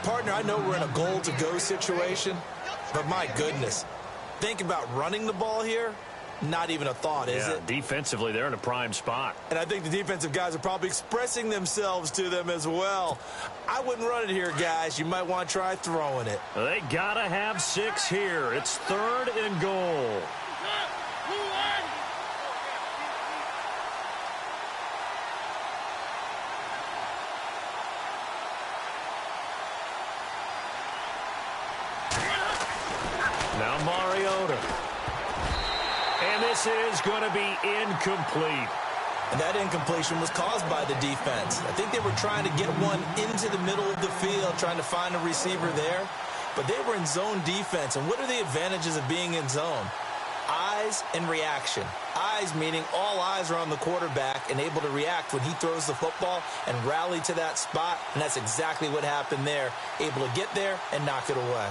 [SPEAKER 3] Partner, I know we're in a goal-to-go situation, but my goodness. Think about running the ball here. Not even a thought, is it?
[SPEAKER 2] Defensively, they're in a prime spot.
[SPEAKER 3] And I think the defensive guys are probably expressing themselves to them as well. I wouldn't run it here, guys. You might want to try throwing it.
[SPEAKER 2] They got to have 6 here. It's 3rd and goal. Now Mariota. And this is going to be incomplete.
[SPEAKER 3] And that incompletion was caused by the defense. I think they were trying to get one into the middle of the field, trying to find a receiver there. But they were in zone defense. And what are the advantages of being in zone? Eyes and reaction. Eyes meaning all eyes are on the quarterback and able to react when he throws the football and rally to that spot. And that's exactly what happened there. Able to get there and knock it away.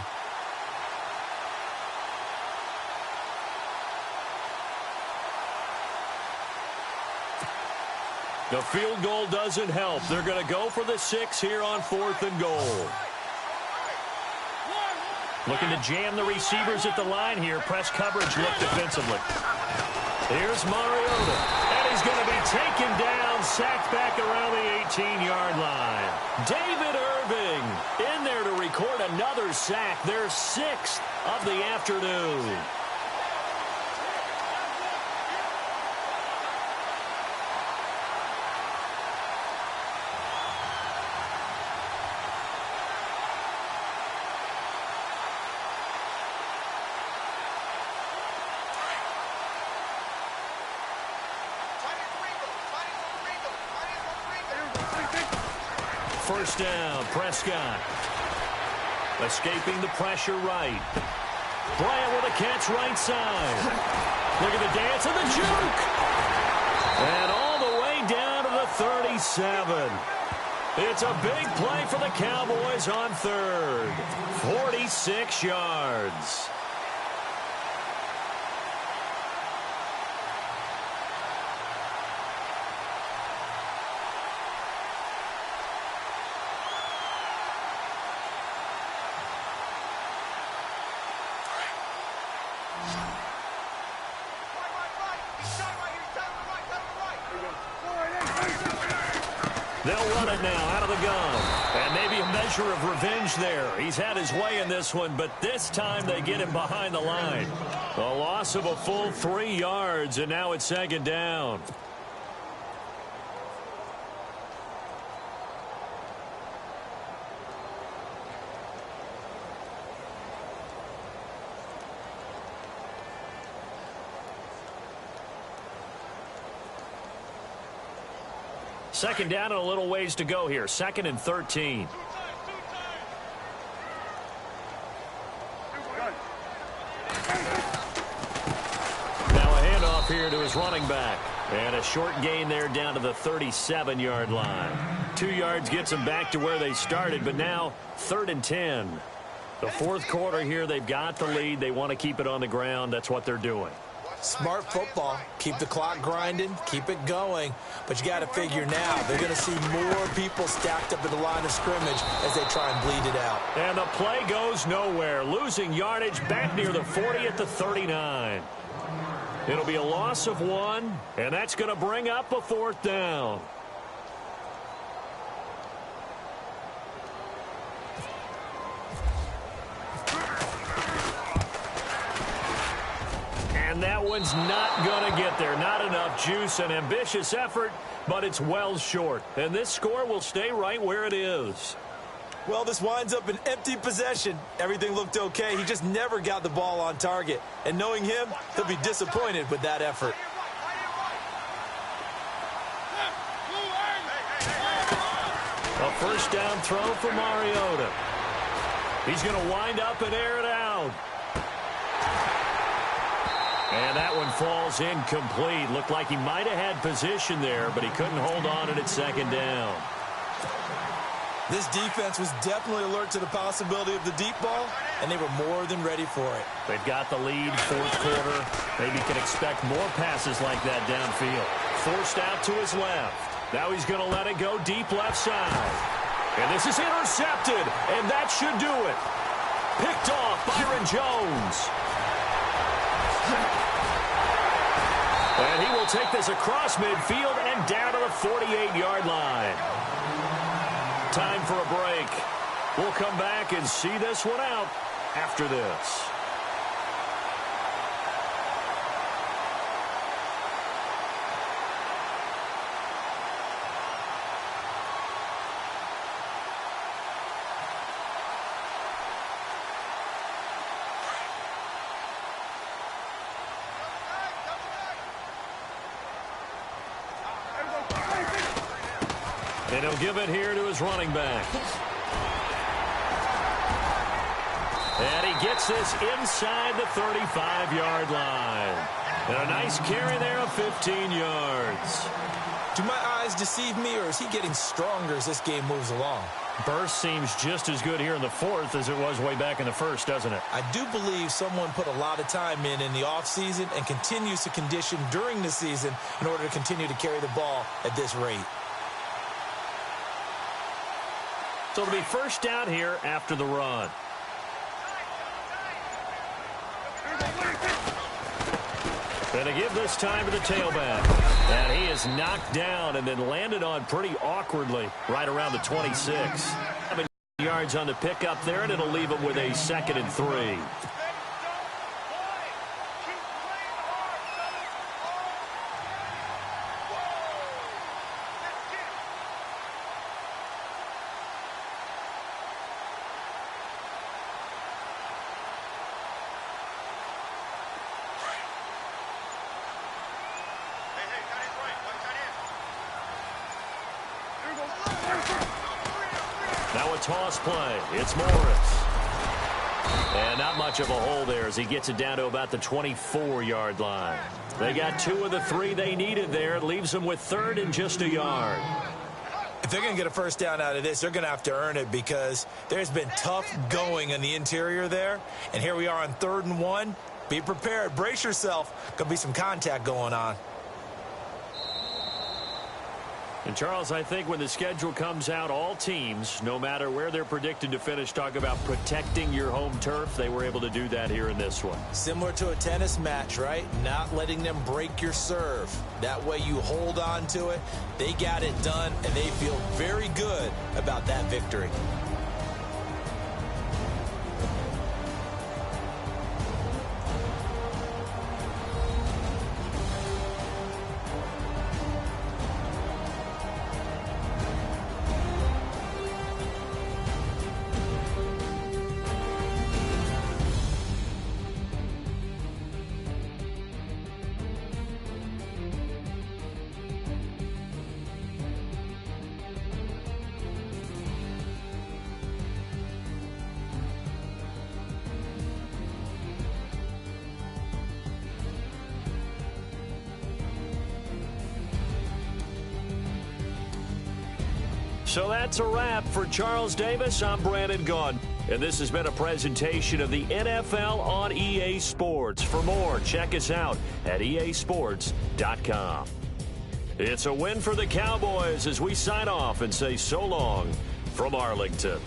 [SPEAKER 2] The field goal doesn't help. They're going to go for the 6 here on 4th and goal. Looking to jam the receivers at the line here. Press coverage look defensively. Here's Mariota. And he's going to be taken down, sacked back around the 18-yard line. David Irving in there to record another sack. Their 6th of the afternoon. First down, Prescott. Escaping the pressure right. Bryant with a catch right side. Look at the dance and the juke. And all the way down to the 37. It's a big play for the Cowboys on third. 46 yards. They'll run it now out of the gun. And maybe a measure of revenge there. He's had his way in this one, but this time they get him behind the line. A loss of a full 3 yards, and now it's second down. Second down and a little ways to go here. 2nd and 13. Now a handoff here to his running back. And a short gain there down to the 37-yard line. 2 yards gets them back to where they started, but now 3rd and 10. The fourth quarter here, they've got the lead. They want to keep it on the ground. That's what they're doing.
[SPEAKER 3] Smart football. Keep the clock grinding. Keep it going. But you got to figure now they're going to see more people stacked up at the line of scrimmage as they try and bleed it out.
[SPEAKER 2] And the play goes nowhere. Losing yardage back near the 40 at the 39. It'll be a loss of 1, and that's going to bring up a 4th down. And that one's not going to get there. Not enough juice. An ambitious effort, but it's well short. And this score will stay right where it is.
[SPEAKER 3] Well, this winds up an empty possession. Everything looked okay. He just never got the ball on target. And knowing him, he'll be disappointed with that effort.
[SPEAKER 2] A first down throw for Mariota. He's going to wind up and air it out. And that one falls incomplete. Looked like he might have had position there, but he couldn't hold on at 2nd down.
[SPEAKER 3] This defense was definitely alert to the possibility of the deep ball, and they were more than ready for it.
[SPEAKER 2] They've got the lead, fourth quarter. Maybe can expect more passes like that downfield. Forced out to his left. Now he's going to let it go deep left side. And this is intercepted, and that should do it. Picked off Byron Jones. And he will take this across midfield and down to the 48-yard line. Time for a break. We'll come back and see this one out after this. And he'll give it here to his running back. And he gets this inside the 35-yard line. And a nice carry there of 15 yards.
[SPEAKER 3] Do my eyes deceive me, or is he getting stronger as this game moves along?
[SPEAKER 2] Burst seems just as good here in the fourth as it was way back in the first, doesn't it?
[SPEAKER 3] I do believe someone put a lot of time in the offseason and continues to condition during the season in order to continue to carry the ball at this rate.
[SPEAKER 2] So it'll be first down here after the run. And to give this time to the tailback. And he is knocked down and then landed on pretty awkwardly right around the 26. 7 yards on the pickup there, and it'll leave him with a 2nd and 3. Now a toss play. It's Morris. And not much of a hole there as he gets it down to about the 24-yard line. They got 2 of the 3 they needed there. It leaves them with 3rd and just a yard.
[SPEAKER 3] If they're going to get a first down out of this, they're going to have to earn it because there's been tough going in the interior there. And here we are on 3rd and 1. Be prepared. Brace yourself. Going to be some contact going on.
[SPEAKER 2] And, Charles, I think when the schedule comes out, all teams, no matter where they're predicted to finish, talk about protecting your home turf. They were able to do that here in this one.
[SPEAKER 3] Similar to a tennis match, right? Not letting them break your serve. That way you hold on to it. They got it done, and they feel very good about that victory.
[SPEAKER 2] So that's a wrap for Charles Davis. I'm Brandon Gunn. And this has been a presentation of the NFL on EA Sports. For more, check us out at easports.com. It's a win for the Cowboys as we sign off and say so long from Arlington.